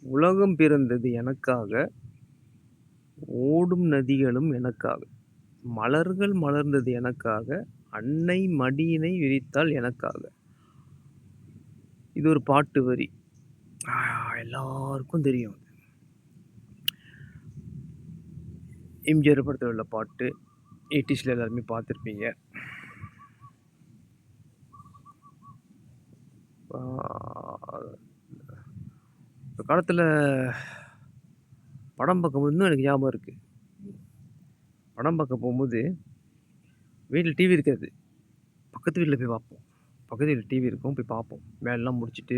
உலகம் பிறந்தது எனக்காக, ஓடும் நதிகளும் எனக்காக. மலர்கள் மலர்ந்தது எனக்காக, அன்னை மடியினை விரித்தாள் எனக்காக. இது ஒரு பாட்டு வரி. ஆ எல்லாருக்கும் தெரியும். எம்ஜிஆர் படத்துல உள்ள பாட்டு. 80ஸ்ல எல்லாருமே பார்த்துருப்பீங்க. ஆ இந்த காலத்துல படம் பார்க்கும்போது இன்னும் எனக்கு ஞாபகம் இருக்கு. படம் பார்க்க போம்போது, வீட்ல டிவி இருக்காது. பக்கத்து வீட்ல போய் பார்ப்போம். பக்கத்து வீட்ல டிவி இருக்கும். போய் பார்ப்போம். வேலைலாம் முடிச்சுட்டு,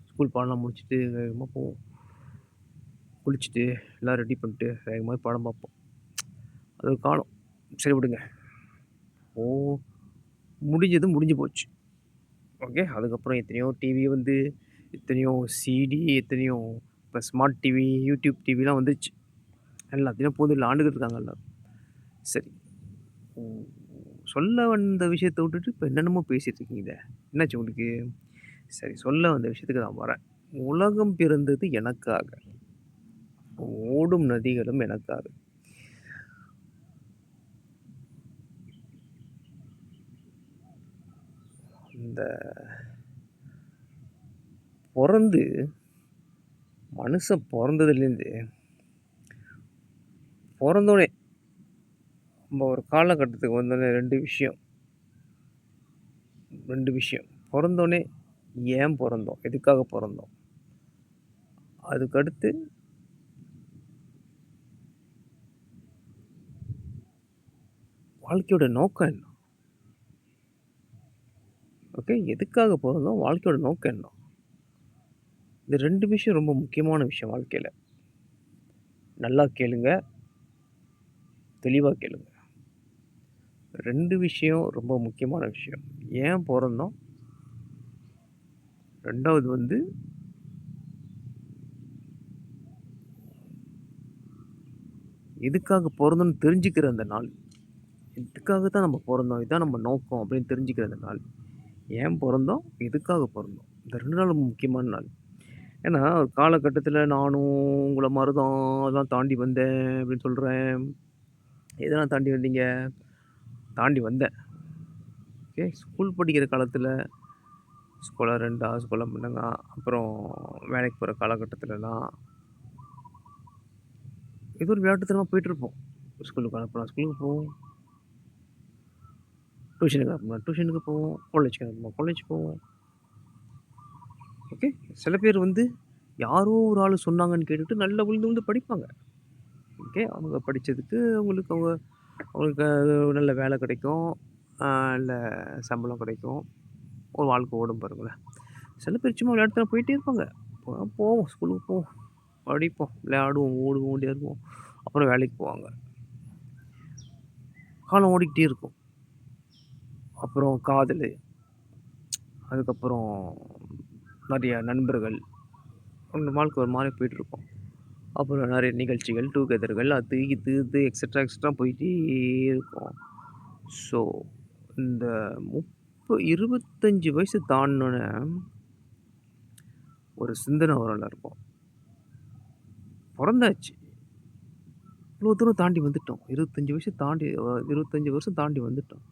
ஸ்கூல் பாடம்லாம் முடிச்சுட்டு வேகமா போவோம். குளிச்சுட்டு, எல்லாம் ரெடி பண்ணிட்டு, வேகமா போய் படம் பார்ப்போம். அது ஒரு காலம். சரி விடுங்க. ஓ முடிஞ்சது முடிஞ்சு போச்சு. ஓகே. அதுக்கப்புறம் எத்தனையோ டிவி வந்து, எத்தனையோ சிடி, எத்தனையோ இப்ப ஸ்மார்ட் டிவி, யூடியூப் டிவிலாம் வந்துருச்சு. எல்லாத்தையும் பூந்துல ஆண்டுகிட்டு இருக்காங்க எல்லாரும். சரி. ம். சொல்ல வந்த விஷயத்த விட்டுட்டு இப்ப என்னென்னமோ பேசிட்டு இருக்கீங்களே! என்னாச்சு உங்களுக்கு? சரி, சொல்ல வந்த விஷயத்துக்கு நான் வரேன். உலகம் பிறந்தது எனக்காக. ஓடும் நதிகளும் எனக்காக. இந்த பொறந்து மனுஷன் பொறந்ததுலேருந்து பொறந்தோனே நம்ம ஒரு காலகட்டத்துக்கு வந்தோனே 2 விஷயம். பொறந்தோனே ஏன் பொறந்தோம்? எதுக்காக பொறந்தோம்? அதுக்கடுத்து வாழ்க்கையோட நோக்கம் என்ன? ஓகே. எதுக்காக பொறந்தோம்? வாழ்க்கையோட நோக்கம் என்ன? இந்த 2 விஷயம் ரொம்ப முக்கியமான விஷயம் வாழ்க்கையில. நல்லா கேளுங்க. தெளிவா கேளுங்க. 2 விஷயம் ரொம்ப முக்கியமான விஷயம். ஏன் பொறந்தோம்? 2வது வந்து எதுக்காக பொறந்தோம்னு தெரிஞ்சுக்கிற அந்த நாள். இதுக்காக தான் நம்ம பொறந்தோம். இதான் நம்ம நோக்கம் அப்படின்னு தெரிஞ்சுக்கிற அந்த நாள். ஏன் பொறந்தோம்? எதுக்காக பொறந்தோம்? இந்த 2 நாள் ரொம்ப முக்கியமான நாள். ஏன்னா, ஒரு காலகட்டத்தில நானும் உங்கள மாரி தான் அதெல்லாம் தாண்டி வந்தேன் அப்படின்னு சொல்றேன். எதெல்லாம் தாண்டி வந்தீங்க? தாண்டி வந்தேன். ஓகே. ஸ்கூல் படிக்கிற காலத்தில ஸ்கூல 2 ஸ்கூல்ல பண்ணேங்க. அப்புறம் வேலைக்கு போற காலகட்டத்திலலாம் ஏதோ ஒரு விளையாட்டுத்தனமா போயிட்டுருப்போம். ஸ்கூலுக்கு அனுப்புனா ஸ்கூலுக்கு போவோம். டியூஷனுக்கு அனுப்புனா டியூஷனுக்கு போவோம். காலேஜ்க்கு அனுப்புனா காலேஜ் போவோம். ஓகே. சில பேர் வந்து யாரோ ஒரு ஆளு சொன்னாங்கன்னு கேட்டுட்டு நல்லா விழுந்து விழுந்து படிப்பாங்க. ஓகே. அவங்க படிச்சதுக்கு அவங்களுக்கு நல்ல வேலை கிடைக்கும். அ நல்ல சம்பளம் கிடைக்கும். ஒரு வாழ்க்கை ஓடும் பாருங்களேன். சில பேர் சும்மா விளையாட்டுத்தனமா போயிட்டே இருப்பாங்க. போவோம் ஸ்கூலுக்கு போவோம். படிப்போம், விளையாடுவோம், ஓடுவோம், ஓடியாருவோம். அப்புறம் வேலைக்கு போவாங்க. காலம் ஓடிக்கிட்டே இருக்கும். அப்புறம் காதலு, அதுக்கப்புறம் நெறைய நண்பர்கள். அந்த வாழ்க்கை ஒரு மாரி போயிட்டுருக்கும். அப்புறம் நெறைய நிகழ்ச்சிகள், டூகெதர்கள் அது இது எக்ஸெட்ரா எக்ஸெட்ரா போயிட்டே இருக்கும். ஸோ, இந்த 25 வயசு தாண்டுனோனே ஒரு சிந்தனை வரும் எல்லாருக்கும். பொறந்தாச்சு. இவ்வளோ தூரம் தாண்டி வந்துட்டோம். 25 வயசு தாண்டி 25 வருஷம் தாண்டி வந்துட்டோம்.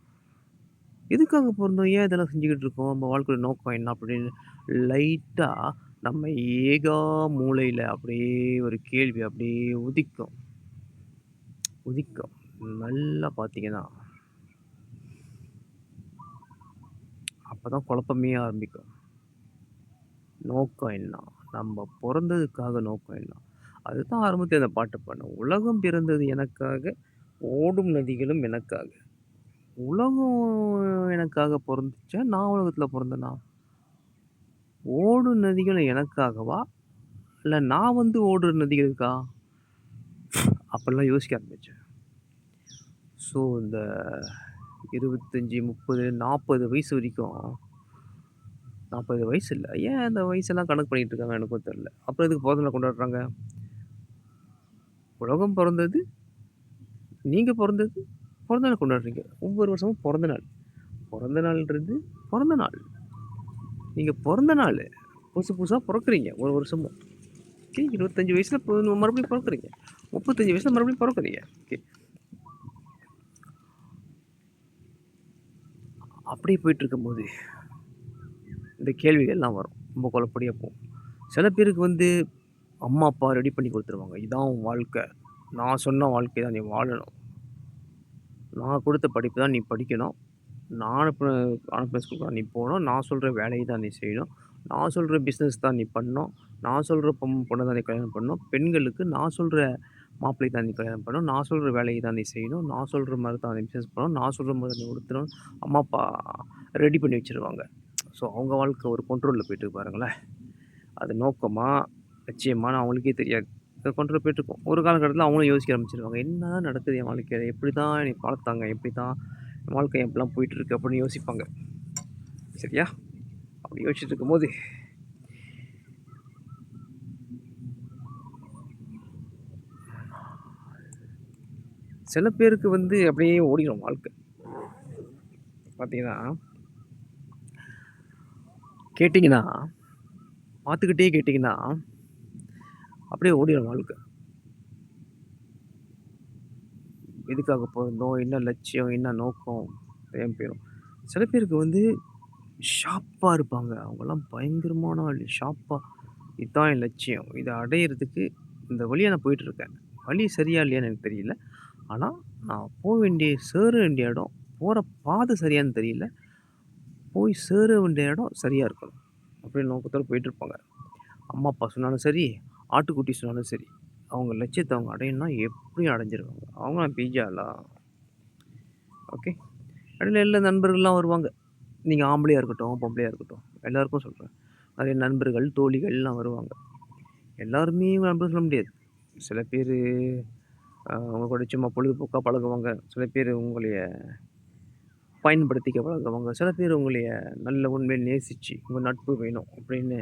எதுக்காக பொறந்தோம்? ஏன் இதெல்லாம் செஞ்சுக்கிட்டு இருக்கோம்? நம்ம வாழ்க்கையோட நோக்கம் என்ன? அப்படின்னு லைட்டா நம்ம ஏகா மூலையில அப்படியே ஒரு கேள்வி அப்படியே உதிக்கும். உதிக்கும். நல்லா பார்த்தீங்கன்னா, அப்பதான் குழப்பமே ஆரம்பிக்கும். நோக்கம் என்ன? நம்ம பொறந்ததுக்காக நோக்கம் என்ன? அதுதான் ஆரம்பத்துல அந்த பாட்டு பாடுனேன். உலகம் பிறந்தது எனக்காக, ஓடும் நதிகளும் எனக்காக. உலகம் எனக்காக பொறந்துச்சா? நான் உலகத்துல பொறந்தேனா? ஓடும் நதிகள் எனக்காகவா? இல்ல நான் வந்து ஓடுற நதிகளுக்கா? அப்பல்லாம் யோசிக்க ஆரம்பிச்சேன். ஸோ இந்த 25, 30, 40 வயசு வரைக்கும் 40 வயசு இல்ல. ஏன் அந்த வயசெல்லாம் கணக்கு பண்ணிட்டு இருக்காங்க எனக்கும் தெரியல. அப்புறம் எதுக்கு பொறந்த நாள் கொண்டாடுறாங்க? உலகம் பொறந்தது, நீங்க பொறந்தது, பொறந்த நாள் கொண்டாடுறீங்க. ஒவ்வொரு வருஷமும் பொறந்த நாள். பொறந்த நாள்ன்றது பொறந்த நாள். நீங்க பொறந்த நாளு. புதுசு புதுசா பொறக்குறீங்க ஒரு வருஷமும். ஓகே. 25 வயசுல மறுபடியும் பொறக்குறீங்க. 35 வயசுல மறுபடியும் பொறக்குறீங்க. ஓகே. அப்படியே போயிட்டுருக்கும்போது, இந்த கேள்விகள்லாம் வரும். ரொம்ப குழப்படியா போகும். சில பேருக்கு வந்து அம்மா, அப்பா ரெடி பண்ணி குடுத்துருவாங்க. இதான் உன் வாழ்க்கை. நான் சொன்ன வாழ்க்கை தான் நீ வாழணும். நான் குடுத்த படிப்பு தான் நீ படிக்கணும். நான் அனுப்புன அனுப்புன ஸ்கூலுக்கு தான் நீ போணும். நான் சொல்ற வேலைய தான் நீ செய்யணும். நான் சொல்ற பிசினஸ் தான் நீ பண்ணணும். நான் சொல்ற பொண்ண தான் நீ கல்யாணம் பண்ணணும். பெண்களுக்கு நான் சொல்ற மாப்பிள்ளைய தான் நீ கல்யாணம் பண்ணணும். நான் சொல்ற வேலைய தான் நீ செய்யணும். நான் சொல்ற மாரி தான் நீ பிசினஸ் பண்ணணும். நான் சொல்ற மாரி நீ உடுத்தணும். அம்மா, அப்பா ரெடி பண்ணி வச்சுருவாங்க. ஸோ அவங்க வாழ்க்கை ஒரு கண்ட்ரோல்ல போயிட்டுருக்கு பாருங்களேன். அது நோக்கமா, லட்சியமான்னு அவங்களுக்கே தெரியாது. கண்ட்ரோல் போயிட்டுருக்கும். ஒரு காலகட்டத்தில அவங்களும் யோசிக்க ஆரம்பிச்சுருவாங்க. என்னதான் நடக்குது என் வாழ்க்கையில? எப்படி தான் என்னைய வளர்த்தாங்க? எப்படி தான் என் வாழ்க்கை எப்படிலாம் போயிட்டுருக்கு? அப்படின்னு யோசிப்பாங்க. சரியா? அப்படி யோசிச்சுட்டு இருக்கும்போது, சில பேருக்கு வந்து அப்படியே ஓடிரும் வாழ்க்கை. பார்த்தீங்கன்னா, கேட்டீங்கன்னா, பார்த்துக்கிட்டே கேட்டீங்கன்னா, அப்படியே ஓடிரும் வாழ்க்கை. எதுக்காக பொறந்தோம்? என்ன லட்சியம்? என்ன நோக்கம்? தெரியாம போயிரும். சில பேருக்கு வந்து ஷார்ப்பா இருப்பாங்க. அவங்கலாம் பயங்கரமான ஆளு. ஷார்ப்பா இதான் என் லட்சியம். இத அடையறதுக்கு இந்த வழியா நான் போயிட்டுருக்கேன். வழி சரியா இல்லையான்னு எனக்கு தெரியல. ஆனா, நான் சேர வேண்டிய இடம், போற பாதை சரியான்னு தெரியல. போய் சேர வேண்டிய இடம் சரியா இருக்கணும். அப்படின்னு நோக்கத்தோட போயிட்டுருப்பாங்க. அம்மா, அப்பா சொன்னாலும் சரி, ஆட்டுக்குட்டி சொன்னாலும் சரி, அவங்க லட்சியத்த அவங்க அடையணும்னா எப்படியும் அடைஞ்சிருவாங்க. அவங்கலாம் பெரிய ஆளா? ஓகே. இடையில எல்லா நண்பர்கள்லாம் வருவாங்க. நீங்க ஆம்பளையா இருக்கட்டும், பொம்பளையா இருக்கட்டும், எல்லாருக்கும் சொல்றேன். நெறைய நண்பர்கள், தோழிகள்லாம் வருவாங்க. எல்லாருமே உங்க நண்பர்கள் சொல்ல முடியாது. சில பேரு உங்க கூட சும்மா பொழுதுபோக்கா பழகுவாங்க. சில பேரு உங்களைய பயன்படுத்திக்க பழகுவாங்க. சில பேர் உங்களைய நல்ல உண்மையில நேசிச்சு, உங்க நட்பு வேணும் அப்படின்னு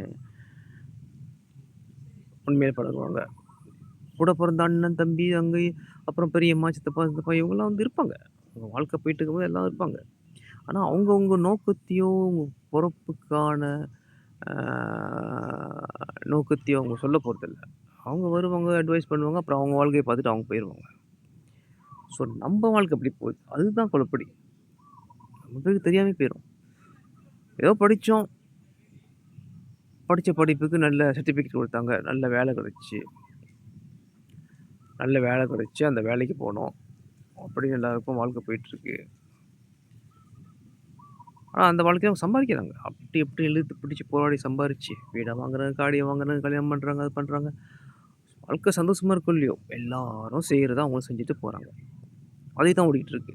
உண்மையில பழகுவாங்க. கூட பொறந்த அண்ணன், தம்பி, தங்கை, அப்புறம் பெரியம்மா, சித்தப்பா, சித்தப்பா இவங்கலாம் வந்து இருப்பாங்க. உங்க வாழ்க்கை போயிட்டு இருக்கும்போது எல்லாம் இருப்பாங்க. ஆனா அவங்கவங்க நோக்கத்தையோ, உங்க பொறப்புக்கான அ நோக்கத்தையும் அவங்க சொல்ல போறதில்ல. அவங்க வருவாங்க, அட்வைஸ் பண்ணுவாங்க. அப்புறம் அவங்க வாழ்க்கைய பார்த்துட்டு அவங்க போயிருவாங்க. ஸோ நம்ப வாழ்க்கை எப்படி போகுது? அதுதான் குழப்படி. நம்ம பேருக்கு தெரியாமயே போயிரும். ஏதோ படிச்சோம். படிச்ச படிப்புக்கு நல்ல சர்டிஃபிகேட் குடுத்தாங்க. நல்ல வேலை கிடைச்சுச்சு. நல்ல வேலை கிடைச்சு அந்த வேலைக்கு போனோம். அப்படின்னு எல்லாருக்கும் வாழ்க்கை போயிட்டுருக்கு. ஆனா அந்த வாழ்க்கைய அவங்க சம்பாதிக்கிறாங்க. அப்படி இப்படி இழுத்து பிடிச்சு போராடி சம்பாரிச்சு, வீட வாங்குறாங்க, காடிய வாங்குறாங்க, கல்யாணம் பண்றாங்க, அது பண்றாங்க. வாழ்க்கை சந்தோஷமா இருக்கோ இல்லையோ, எல்லாரும் செய்றத அவங்களும் செஞ்சுட்டு போறாங்க. அதே தான் ஓடிக்கிட்டு இருக்கு.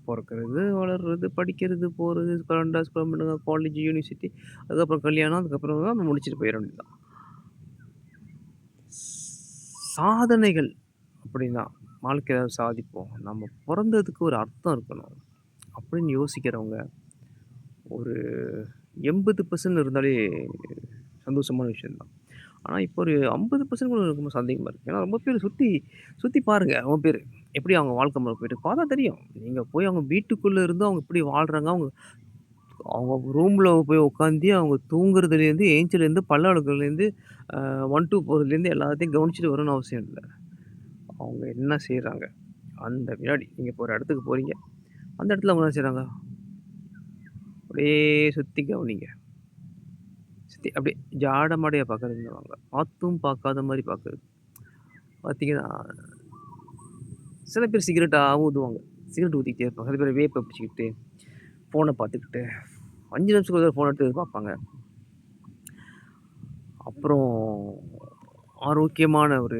பொறக்கிறது, வளர்றது, படிக்கிறது, போறது, 12வது பண்ணுங்க, காலேஜ், யூனிவர்சிட்டி, அதுக்கப்புறம் கல்யாணம், அதுக்கப்புறம் நம்ம முடிச்சுட்டு போயிற வேண்டியது தான். சாதனைகள் அப்படின்னா, வாழ்க்கையில ஏதாவது சாதிப்போம். நம்ம பொறந்ததுக்கு ஒரு அர்த்தம் இருக்கணும். அப்படின்னு யோசிக்கிறவங்க ஒரு 80% இருந்தாலே சந்தோஷமான விஷயம் தான். ஆனா, இப்போ ஒரு 50% கூட ரொம்ப சந்தேகமா இருக்கு. ஏன்னா, ரொம்ப பேர் சுத்தி சுத்தி பாருங்க. ரொம்ப பேரு. எப்படி அவங்க வாழ்க்கை முறை போயிட்டு பார்த்தா தெரியும். நீங்க போய் அவங்க வீட்டுக்குள்ள இருந்து அவங்க எப்படி வாழ்றாங்க, அவங்க அவங்க ரூம்ல போய் உட்காந்து அவங்க தூங்குறதுலேருந்து, ஏஞ்சலேருந்து, பல் வெளக்குறதுலேருந்து, 1, 2 போறதுலேருந்து எல்லாத்தையும் கவனிச்சுட்டு வரணும்னு அவசியம் இல்ல. அவங்க என்ன செய்றாங்க? அந்த வினாடி நீங்க இப்போ ஒரு இடத்துக்கு போறீங்க. அந்த இடத்துல அவங்க என்ன செய்றாங்க? அப்படியே சுத்தி கவனிங்க. சுத்தி அப்படியே ஜாட மாடையா பார்க்கறதுன்னுவாங்க. பார்த்தும் பார்க்காத மாரி பார்க்கறது. பார்த்தீங்கன்னா, சில பேர் சிகரெட்டா ஊதுவாங்க. சிகரெட் ஊத்திக்கிட்டே இருப்பாங்க. சில பேர் வேப்ப பிடிச்சுக்கிட்டு, ஃபோன பார்த்துக்கிட்டு, 5 நிமிஷத்துக்கு ஒரு தடவ ஃபோன் எடுத்து பார்ப்பாங்க. அப்புறம் ஆரோக்கியமான ஒரு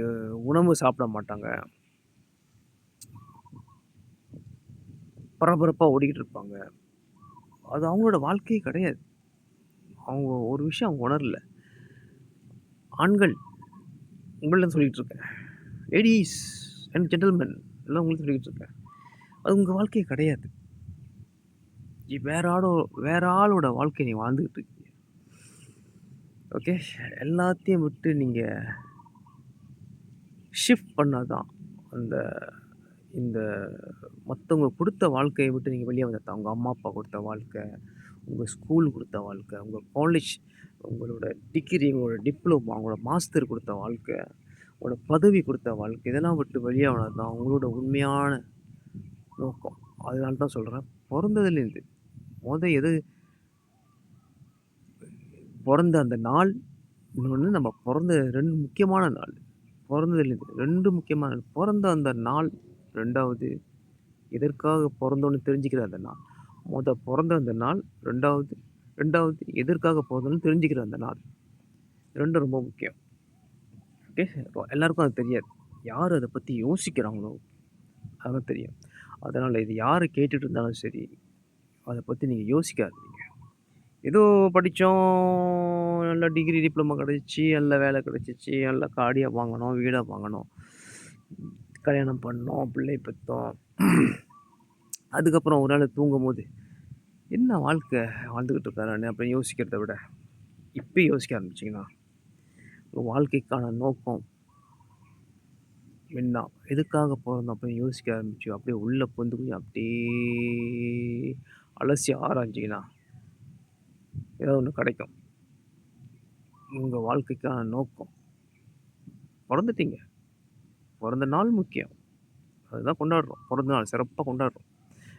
உணவு சாப்பிட மாட்டாங்க. பரபரப்பா ஓடிக்கிட்டு இருப்பாங்க. அது அவங்களோட வாழ்க்கையே கிடையாது. அவங்க ஒரு விஷயம் அவங்க உணரல. ஆண்கள் உங்கள்ட்ட சொல்லிட்டு இருக்கேன். லேடீஸ் அண்ட் ஜென்டில்மென் எல்லாம் உங்களுக்கு சொல்லிட்டு இருக்கேன். அது உங்க வாழ்க்கையே கிடையாது. வேற ஆளோட வாழ்க்கைய நீங்க வாழ்ந்துகிட்டு இருக்கீங்க. ஓகே. எல்லாத்தையும் விட்டு நீங்க ஷிஃப்ட் பண்ணா தான் அந்த இந்த மத்தவங்க குடுத்த வாழ்க்கைய விட்டு நீங்க வெளிய வந்தா தான். உங்க அம்மா, அப்பா குடுத்த வாழ்க்கை, உங்க ஸ்கூல் குடுத்த வாழ்க்கை, உங்க காலேஜ், உங்களோட டிகிரி, உங்களோட டிப்ளோமா, உங்களோட மாஸ்டர் குடுத்த வாழ்க்கை, உங்களோட பதவி குடுத்த வாழ்க்கை, இதெல்லாம் விட்டு வெளிய வந்தா தான் உங்களோட உண்மையான நோக்கம். அதனால தான் சொல்றேன். பொறந்ததுலேருந்து எது பொறந்த அந்த நாள், இன்னொன்னு நம்ம பொறந்த 2 முக்கியமான நாள். பொறந்ததுலேருந்து 2 முக்கியமான நாள். பொறந்த அந்த நாள், 2வது எதற்காக பொறந்தோம்னு தெரிஞ்சுக்கிற அந்த நாள். பொறந்த அந்த நாள், 2வது எதற்காக பொறந்தோம்னு தெரிஞ்சுக்கிற அந்த நாள். 2ம் ரொம்ப முக்கியம். ஓகே. எல்லாருக்கும் அது தெரியாது. யார் அத பத்தி யோசிக்கிறாங்களோ, அதான் தெரியும். அதனால இது யாரு கேட்டுட்டு இருந்தாலும் சரி, அத பத்தி நீங்க யோசிக்காதீங்க. ஏதோ படிச்சோம், நல்ல டிகிரி, டிப்ளமோ கிடைச்சுச்சு, நல்ல வேலை கிடைச்சுச்சு, நல்ல காடிய வாங்குனோம், வீட வாங்குனோம், கல்யாணம் பண்ணோம், பிள்ளை பெத்தோம். அதுக்கப்புறம் ஒரு நாள் தூங்கும்போது, "என்ன வாழ்க்கை வாழ்ந்துகிட்டு இருக்கானே" அப்படின்னு யோசிக்கிறத விட, இப்பயே யோசிக்க ஆரம்பிச்சீங்கன்னா, உங்க வாழ்க்கைக்கான நோக்கம் என்ன? எதுக்காக பொறந்தோம் அப்படின்னு யோசிக்க ஆரம்பிச்சு, அப்படியே உள்ள புகுந்து போய் அப்படியே அலசி ஆராய்ஞ்சீங்கன்னா, ஏதோ ஒண்ணு கிடைக்கும். உங்க வாழ்க்கைக்கான நோக்கம். பொறந்துட்டீங்க. பொறந்த நாள் முக்கியம். அதுதான் கொண்டாடுறோம். பொறந்த நாள் சிறப்பா கொண்டாடுறோம்.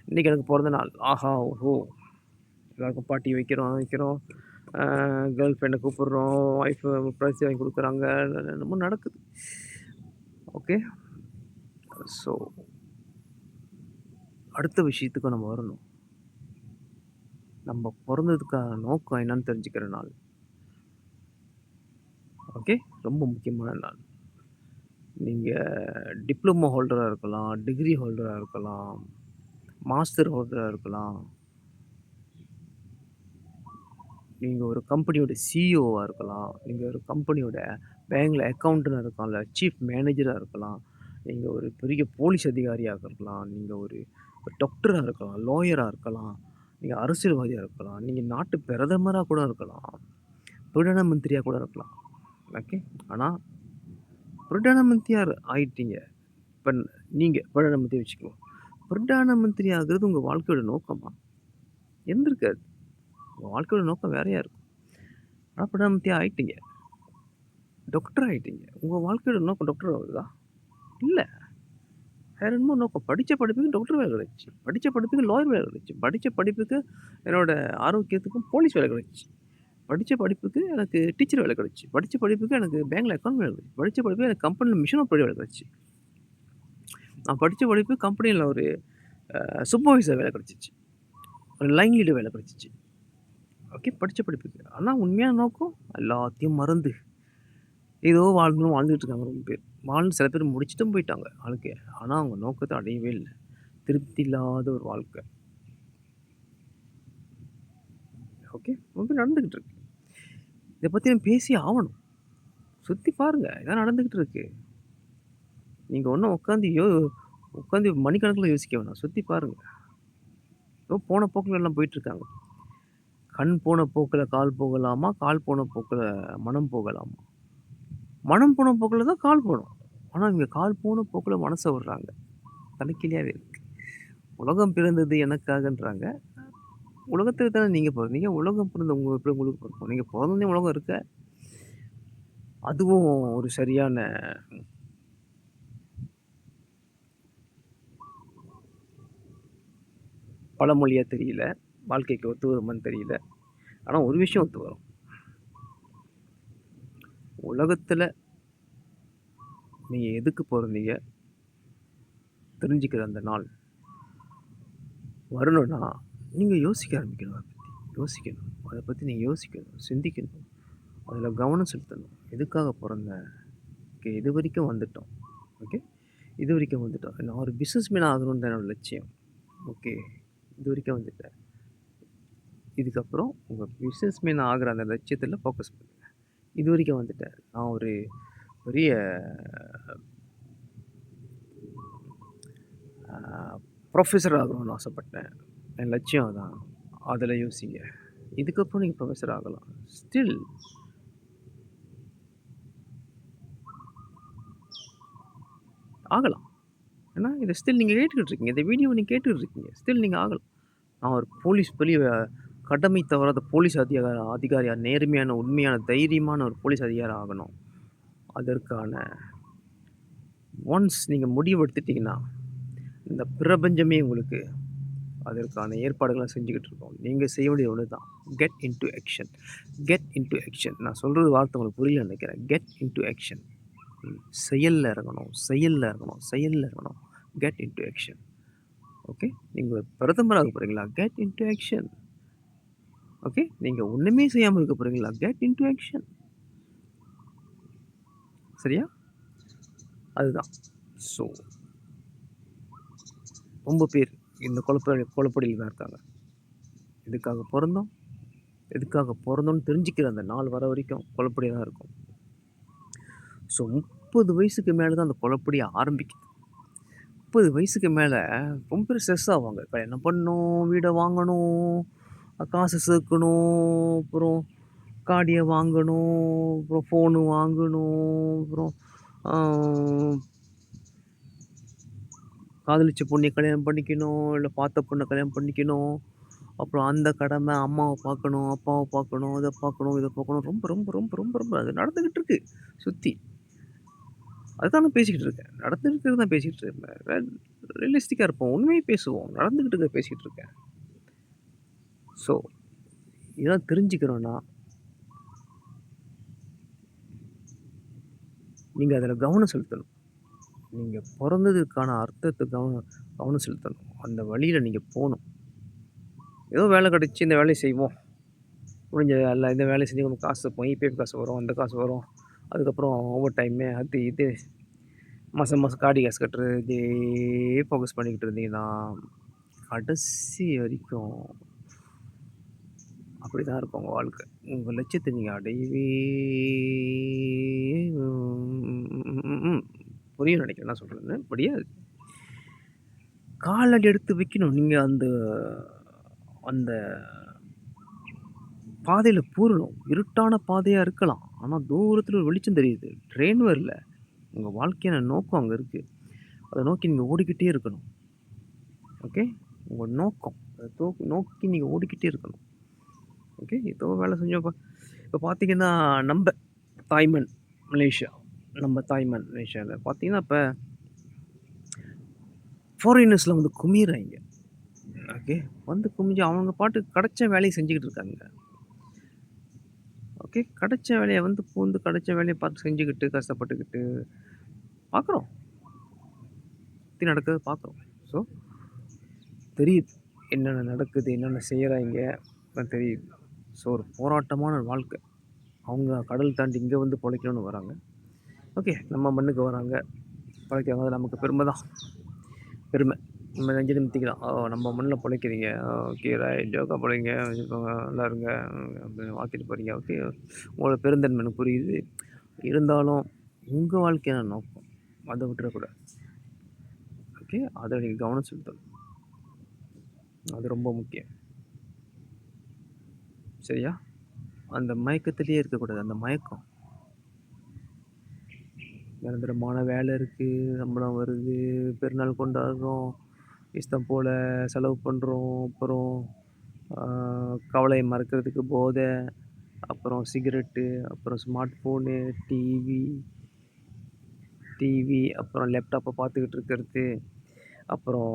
இன்னைக்கு எனக்கு பொறந்த நாள். ஆஹா! ஓஹோ! எல்லாருக்கும் பார்ட்டி வைக்கிறோம். கேர்ள் ஃப்ரெண்ட கூப்பிடுறோம். ஒய்ஃப் ப்ரைஸ் வாங்கி குடுக்குறாங்க. என்னமோ நடக்குது. ஓகே. ஸோ, அடுத்த விஷயத்துக்கு நம்ம வரணும். நம்ம பொறந்ததுக்கான நோக்கம் என்னன்னு தெரிஞ்சுக்கிற நாள். ஓகே. ரொம்ப முக்கியமான நாள். நீங்க டிப்ளமோ ஹோல்டரா இருக்கலாம், டிகிரி ஹோல்டரா இருக்கலாம், மாஸ்டர் ஹோல்டரா இருக்கலாம். நீங்க ஒரு கம்பெனியோட சிஇஓவா இருக்கலாம். நீங்க ஒரு கம்பெனியோட பேங்க்ல அக்கவுண்டன்ட்டா இருக்கலாம். சீஃப் மேனேஜரா இருக்கலாம். நீங்க ஒரு பெரிய போலீஸ் அதிகாரியா இருக்கலாம். நீங்க ஒரு டாக்டரா இருக்கலாம். லாயரா இருக்கலாம். நீங்க அரசியல்வாதியா இருக்கலாம். நீங்க நாட்டு பிரதமரா கூட இருக்கலாம். பிரதான மந்திரியா கூட இருக்கலாம். ஓகே. ஆனா பிரதான மந்திரியா ஆயிட்டீங்க. இப்ப நீங்க பிரதான மந்திரி வச்சுக்குவோம். பிரதான மந்திரி ஆகுறது உங்க வாழ்க்கையோட நோக்கமா? இருந்திருக்காது. உங்க வாழ்க்கையோட நோக்கம் வேறையா இருக்கும். ஆனா பிரதான மந்திரி ஆயிட்டீங்க. டாக்டர் ஆயிட்டீங்க. உங்க வாழ்க்கையோட நோக்கம் டாக்டர் ஆகுறதா? இல்ல. வேற என்னமோ நோக்கம். படிச்ச படிப்புக்கு டாக்டர் வேலை கிடைச்சுச்சு. படிச்ச படிப்புக்கு லாயர் வேலை கிடைச்சுச்சு. படிச்ச படிப்புக்கு என்னோட ஆரோக்கியத்துக்கும் போலீஸ் வேலை கிடைச்சுச்சு. படிச்ச படிப்புக்கு எனக்கு டீச்சர் வேலை கிடைச்சுச்சு. படிச்ச படிப்புக்கு எனக்கு பேங்க்ல அக்கவுண்ட் வேலை கிடைச்சுச்சு. படிச்ச படிப்புக்கு எனக்கு கம்பெனில மிஷின் ஆப்பரேட்டர் வேலை கிடைச்சுச்சு. நான் படிச்ச படிப்பு கம்பெனில ஒரு சூப்பர்வைசர் வேலை கிடைச்சுச்சு. ஒரு லைன் லீடர் வேலை கிடைச்சுச்சு. ஓகே. படிச்ச படிப்புக்கு. ஆனா உண்மையான நோக்கம் எல்லாத்தையும் மறந்து ஏதோ வாழ்ந்துன்னு வாழ்ந்துட்டு இருக்காங்க ரொம்ப பேர். வாழ்ந்து சில பேர் முடிச்சுட்டும் போயிட்டாங்க வாழ்க்கைய. ஆனா அவங்க நோக்கத்த அடையவே இல்ல. திருப்தி இல்லாத ஒரு வாழ்க்கை. ஓகே. ரொம்ப பேர் நடந்துகிட்டு இருக்கு. இத பத்தி நம்ம பேசியே ஆவணும். சுத்தி பாருங்க. இதான் நடந்துகிட்டு இருக்கு. நீங்க ஒண்ணும் உட்காந்து மணிக்கணக்குல யோசிக்க வேணாம். சுத்தி பாருங்க. ஏதோ போன போக்குல எல்லாம் போயிட்டு இருக்காங்க. கண் போன போக்குல கால் போகலாமா? கால் போன போக்குல மனம் போகலாமா? மனம் போன போக்குல தான் கால் போணும். ஆனா இவங்க கால் போன போக்குல மனச விடுறாங்க. தலைகீழியாவே இருக்கு. உலகம் பிறந்தது எனக்காகன்றாங்க. உலகத்துக்கு தானே நீங்க பொறந்தீங்க. உலகம் பிறந்த எப்படி உங்களுக்கு பொறக்கும்? நீங்க பொறந்தோனே உலகம் இருக்க. அதுவும் ஒரு சரியான பழமொழியா தெரியல. வாழ்க்கைக்கு ஒத்து வருமான்னு தெரியல. ஆனா ஒரு விஷயம் ஒத்து வரும். உலகத்துல நீங்க எதுக்கு பொறந்தீங்க? தெரிஞ்சுக்கிற அந்த நாள் வரணும்னா, நீங்க யோசிக்க ஆரம்பிக்கணும் அத பத்தி. யோசிக்கணும். அத பத்தி நீங்க யோசிக்கணும், சிந்திக்கணும். அதுல கவனம் செலுத்தணும். எதுக்காக பொறந்தேன்? ஓகே. இதுவரைக்கும் வந்துட்டோம். ஓகே. இதுவரைக்கும் வந்துட்டோம். நான் ஒரு பிசினஸ் மேன் ஆகணும்னு தான் என்னோட லட்சியம். ஓகே. இதுவரைக்கும் வந்துட்டேன். இதுக்கப்புறம் உங்க பிசினஸ் மேன் ஆகுற அந்த லட்சியத்துல ஃபோக்கஸ் பண்ணுங்க. இதுவரைக்கும் வந்துட்டேன். நான் ஒரு பெரிய அ புரொஃபசர் ஆகணும்னு ஆசைப்பட்டேன். என் லட்சியம் அதான். அதுல யோசிங்க. இதுக்கப்புறம் நீங்க புரொஃபசர் ஆகலாம். ஸ்டில் ஆகலாம். ஏன்னா இதை ஸ்டில் நீங்கள் கேட்டுக்கிட்டு இருக்கீங்க. இந்த வீடியோவை நீங்கள் கேட்டுக்கிட்டு இருக்கீங்க. ஸ்டில் நீங்கள் ஆகலை. நான் ஒரு போலீஸ் பெரிய கடமை தவறாத போலீஸ் அதிகாரியா, நேர்மையான, உண்மையான, தைரியமான ஒரு போலீஸ் அதிகாரி ஆகணும். அதற்கான ஒன்ஸ் நீங்கள் முடிவு எடுத்துட்டீங்கன்னா, இந்த பிரபஞ்சமே உங்களுக்கு அதற்கான ஏற்பாடுகளை செஞ்சுக்கிட்டு இருக்கோம். நீங்கள் செய்ய வேண்டியது ஒன்று தான். Get into action. Get into action. நான் சொல்கிறது வார்த்தை உங்களுக்கு புரியல நினைக்கிறேன். Get into action. செயலில் இறங்கணும், செயலில் இறங்கணும், செயலில் இறங்கணும். Get into action. ஓகே, நீங்கள் பிரதமராக போகிறீங்களா? Get into action. ஓகே, நீங்கள் ஒன்றுமே செய்யாமல் இருக்க போகிறீங்களா? Get into action. சரியா? அதுதான். ஸோ ரொம்ப பேர் இந்த குழப்படியில் தான் இருக்காங்க. எதுக்காக பிறந்தோம்னு தெரிஞ்சுக்கிற அந்த நாள் வர வரைக்கும் குழப்படியாக தான் இருக்கும். ஸோ 30 வயசுக்கு மேலே தான் அந்த குழப்படியை ஆரம்பிக்குது. 30 வயசுக்கு மேலே ரொம்ப பேர் ஸ்ட்ரெஸ் ஆவாங்க. கல்யாணம் பண்ணணும், வீடை வாங்கணும், காசு சேர்க்கணும், அப்புறம் காடியை வாங்கணும், அப்புறம் ஃபோனு வாங்கணும், அப்புறம் காதலிச்ச பொண்ணை கல்யாணம் பண்ணிக்கணும், இல்லை பார்த்த பொண்ணை கல்யாணம் பண்ணிக்கணும், அப்புறம் அந்த கடமை, அம்மாவை பார்க்கணும், அப்பாவை பார்க்கணும், இதை பார்க்கணும், ரொம்ப ரொம்ப ரொம்ப ரொம்ப ரொம்ப அது நடந்துக்கிட்டு இருக்கு சுற்றி. அதுதான் நான் பேசிக்கிட்டு இருக்கேன். நடந்துக்கிட்டு தான் பேசிக்கிட்டு இருக்கேன். ரியலிஸ்டிக்காக இருப்போம், உண்மையை பேசுவோம். நடந்துக்கிட்டு இருக்க பேசிக்கிட்டு இருக்கேன். ஸோ இதெல்லாம் தெரிஞ்சுக்கிறோன்னா நீங்கள் அதில் கவனம் செலுத்தணும். நீங்கள் பிறந்ததுக்கான அர்த்தத்தை கவனம் செலுத்தணும். அந்த வழியில் நீங்கள் போகணும். ஏதோ வேலை கிடச்சி இந்த வேலையை செய்வோம், முடிஞ்ச இல்லை இந்த வேலையை செஞ்சு நமக்கு காசு இருக்கும், இபிஎஃப் காசு வரும், அந்த காசு வரும், அதுக்கப்புறம் ஓவர் டைமு அது இது மாதம் காடி காசு கட்டுறது, இதே ஃபோக்கஸ் பண்ணிக்கிட்டு இருந்தீங்கன்னா கடைசி வரைக்கும் அப்படி தான் இருக்கும் உங்கள் வாழ்க்கை. உங்கள் லட்சியத்தை நீங்கள் அடையவே புரியும் நினைக்கிறேன் என்ன சொல்கிறேன்னு. முடியாது. காலடி எடுத்து வைக்கணும். நீங்கள் அந்த அந்த பாதையில் பூரணும். இருட்டான பாதையாக இருக்கலாம், ஆனால் தூரத்தில் ஒரு வெளிச்சம் தெரியுது. ட்ரெயின் வரல. உங்கள் வாழ்க்கையான நோக்கம் அங்கே இருக்குது. அதை நோக்கி நீங்கள் ஓடிக்கிட்டே இருக்கணும். ஓகே, உங்கள் நோக்கம் அதை நோக்கி நீங்கள் ஓடிக்கிட்டே இருக்கணும். ஓகே, ஏதோ வேலை செஞ்சோம். இப்போ பார்த்தீங்கன்னா நம்ம தாய்மண் மலேசியாவில் பார்த்தீங்கன்னா இப்போ ஃபாரினர்ஸில் வந்து குமிறாங்க. ஓகே, வந்து குமிஞ்சு அவங்க பாட்டுக்கு கிடைச்ச வேலையை செஞ்சுக்கிட்டு இருக்காங்க. ஓகே, கிடைச்ச வேலையை வந்து பூந்து கிடைச்ச வேலையை பார்த்து செஞ்சுக்கிட்டு கஷ்டப்பட்டுக்கிட்டு பார்க்குறோம். சுற்றி நடக்குது பார்க்குறோம். ஸோ தெரியுது என்னென்ன நடக்குது, என்னென்ன செய்கிறாங்க தெரியுது. ஸோ ஒரு போராட்டமான வாழ்க்கை. அவங்க கடல் தாண்டி இங்கே வந்து பிழைக்கணும்னு வராங்க. ஓகே, நம்ம மண்ணுக்கு வராங்க, பிழைக்கிறாங்க. அது நமக்கு பெருமை தான். பெருமை நம்ம நெஞ்சு நிமித்திக்கலாம். நம்ம மண்ணில் பிழைக்கிறீங்க, ஓகே ரைட், ஜோக்கா பிழைங்க, நல்லா இருங்க அப்படின்னு வாழ்க்கைட்டு போகிறீங்க. ஓகே, உங்களோட பெருந்தன்மை எனக்கு புரியுது. இருந்தாலும் உங்கள் வாழ்க்கையான நோக்கம் அதை விட்டுறக்கூடாது. ஓகே, அதை நீங்கள் கவனம் செலுத்தணும். அது ரொம்ப முக்கியம். சரியா? அந்த மயக்கத்திலேயே இருக்கக்கூடாது. அந்த மயக்கம் நிரந்தரமான வேலை இருக்குது, சம்பளம் வருது, பெருநாள் கொண்டாடுறோம், இஷ்டம் போல் செலவு பண்ணுறோம், அப்புறம் கவலையை மறக்கிறதுக்கு போதை, அப்புறம் சிகரெட்டு, அப்புறம் ஸ்மார்ட் ஃபோனு, டிவி, அப்புறம் லேப்டாப்பை பார்த்துக்கிட்டு இருக்கிறது, அப்புறம்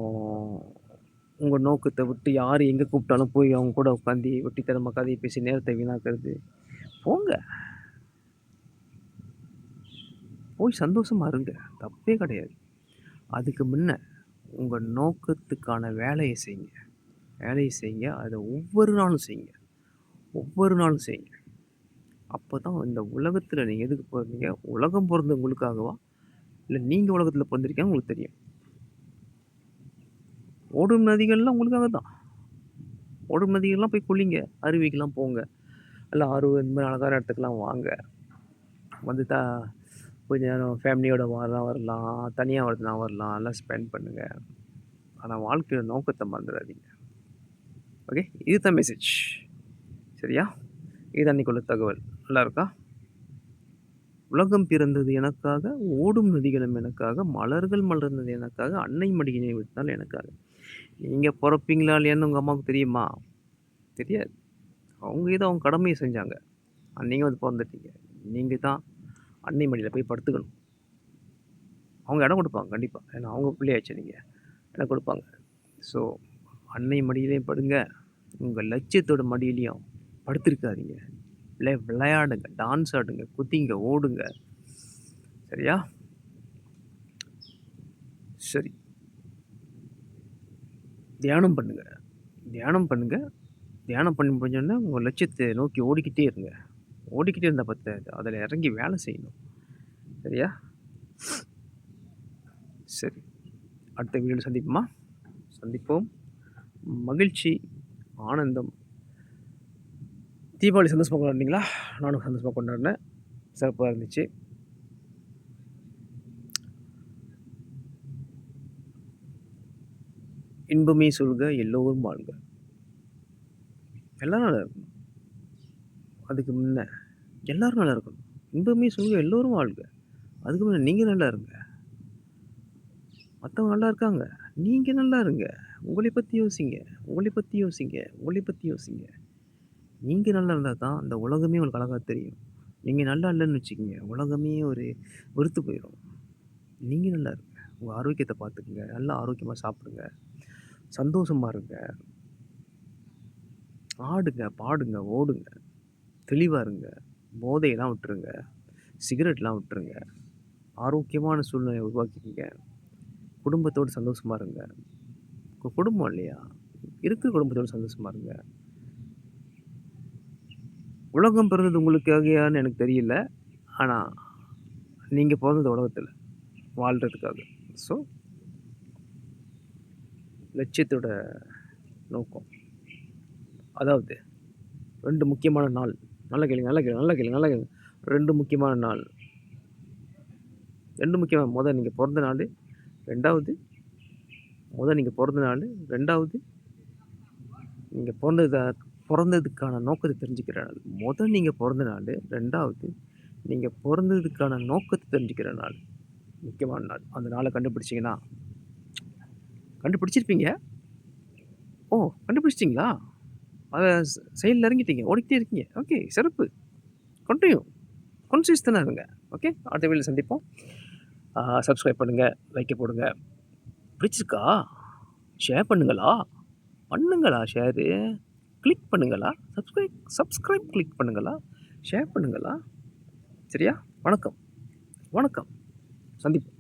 உங்கள் நோக்கத்தை விட்டு யார் எங்கே கூப்பிட்டாலும் போய் அவங்க கூட உட்காந்து வெட்டித்தனமாக கதையை பேசி நேரத்தை வீணாக்கிறது. போய் சந்தோஷமாக இருங்க, தப்பே கிடையாது. அதுக்கு முன்ன உங்கள் நோக்கத்துக்கான வேலையை செய்யுங்க. அதை ஒவ்வொரு நாளும் செய்யுங்க. அப்போ தான் இந்த உலகத்தில் நீங்கள் எதுக்கு பிறந்தீங்க, உலகம் பிறந்த உங்களுக்காகவா, இல்லை நீங்கள் உலகத்தில் பிறந்திருக்கீங்க உங்களுக்கு தெரியும். ஓடும் நதிகள்லாம் உங்களுக்காக தான். ஓடும் நதிகள்லாம் போய் குளிங்க, அருவிக்கெல்லாம் போங்க, இல்லை இந்த மாதிரி அழகான இடத்துக்கெல்லாம் வாங்க. வந்து கொஞ்சம் நேரம் ஃபேமிலியோட வரலாம், தனியாக வரலாம், எல்லாம் ஸ்பெண்ட் பண்ணுங்கள். ஆனால் வாழ்க்கையோட நோக்கத்தை மறந்துடாதீங்க. ஓகே, இதுதான் மெசேஜ். சரியா? இது அன்றைக்குள்ள தகவல். நல்லா இருக்கா? உலகம் பிறந்தது எனக்காக, ஓடும் நதிகளும் எனக்காக, மலர்கள் மலர்ந்தது எனக்காக, அன்னை மடியினை விட்டால் எனக்காக. நீங்க பொறப்பீங்களா இல்லையான்னு உங்க அம்மாவுக்கு தெரியுமா? தெரியாது. அவங்க ஏதோ அவங்க கடமைய செஞ்சாங்க. நீங்க வந்து பொறந்துட்டீங்க. நீங்க தான் அன்னை மடியில போய் படுத்துக்கணும். அவங்க இடம் குடுப்பாங்க கண்டிப்பா. ஏன்னா அவங்க பிள்ளையாச்சே நீங்க. இடம் குடுப்பாங்க. ஸோ அன்னை மடியிலயும் படுங்க. உங்க லட்சியத்தோட மடியிலயும் படுத்திருக்காதீங்க. விளையாடுங்க, டான்ஸ் ஆடுங்க, குதிங்க, ஓடுங்க. சரியா? சரி. தியானம் பண்ணுங்க. தியானம் பண்ணுங்க. தியானம் பண்ணி முடிஞ்சோனே உங்க லட்சியத்த நோக்கி ஓடிக்கிட்டே இருங்க. ஓடிக்கிட்டே இருந்தா பத்தாது. அதுல இறங்கி வேலை செய்யணும். சரியா? சரி. அடுத்த வீடியோல சந்திப்போமா? சந்திப்போம். மகிழ்ச்சி, ஆனந்தம். தீபாவளி சந்தோஷமா கொண்டாடினீங்களா? நானும் சந்தோஷமா கொண்டாடினேன். சிறப்பா இருந்துச்சு. இன்பமே சொல்க எல்லோரும் வாழ்க. எல்லாரும் நல்லா இருக்கணும். அதுக்கு முன்ன எல்லாரும் நல்லா இருக்கணும். இன்பமே சொல்க எல்லோரும் வாழ்க. அதுக்கு முன்ன நீங்க நல்லா இருங்க. மத்தவங்க நல்லா இருக்காங்க. நீங்க நல்லா இருங்க. உங்களை பத்தி யோசிங்க. உங்களை பத்தி யோசிங்க. உங்களை பத்தி யோசிங்க. நீங்க நல்லா இருந்தா தான் அந்த உலகமே உங்களுக்கு அழகா தெரியும். நீங்க நல்லா இல்லன்னு வச்சுக்கங்க, உலகமே ஒரு வெறுத்து போயிரும். நீங்க நல்லா இருங்க. உங்க ஆரோக்கியத்த பார்த்துக்கங்க. நல்லா ஆரோக்கியமா சாப்பிடுங்க. சந்தோஷமா இருங்க. ஆடுங்க, பாடுங்க, ஓடுங்க. தெளிவா இருங்க. போதையெல்லாம் விட்டுருங்க. சிகரெட்லாம் விட்டுருங்க. ஆரோக்கியமான சூழ்நிலைய உருவாக்கிக்கங்க. குடும்பத்தோட சந்தோஷமா இருங்க. உங்க குடும்பம் இல்லையா? இருக்கிற குடும்பத்தோட சந்தோஷமா இருங்க. உலகம் பிறந்தது உங்களுக்காகயான்னு எனக்கு தெரியல. ஆனா, நீங்க பொறந்தது உலகத்துல வாழ்றதுக்காக. ஸோ, லட்சியத்தோட நோக்கம். அதாவது 2 முக்கியமான நாள். நல்லா கேளுங்க, நல்லா கேளுங்க, நல்லா கேளுங்க, நல்லா கேளுங்க. 2 முக்கியமான நாள். 2 முக்கியமான நீங்க பொறந்த நாளு. 2வது நீங்க பொறந்த நாளு. 2வது நீங்க பொறந்ததுக்கான நோக்கத்த தெரிஞ்சுக்கிற நாள். நீங்க பொறந்த நாளு. 2வது நீங்க பொறந்ததுக்கான நோக்கத்த தெரிஞ்சுக்கிற நாள். முக்கியமான நாள். அந்த நாள கண்டுபிடிச்சீங்கன்னா கண்டுபிடிச்சிருப்பீங்க. ஓ! கண்டுபிடிச்சிட்டீங்களா? அத செயல்ல இறங்கிட்டீங்க. ஓடிக்கிட்டே இருக்கீங்க. ஓகே, சிறப்பு. கன்டின்யூ. கன்சிஸ்டன்ட்டா இருங்க. ஓகே, அடுத்த வீடியோல சந்திப்போம். சப்ஸ்கிரைப் பண்ணுங்க, லைக்க போடுங்க. பிடிச்சிருக்கா? ஷேர் பண்ணுங்களா? பண்ணுங்களா ஷேரு? கிளிக் பண்ணுங்களா? சப்ஸ்கிரைப் கிளிக் பண்ணுங்களா? ஷேர் பண்ணுங்களா? சரியா? வணக்கம். வணக்கம். சந்திப்போம்.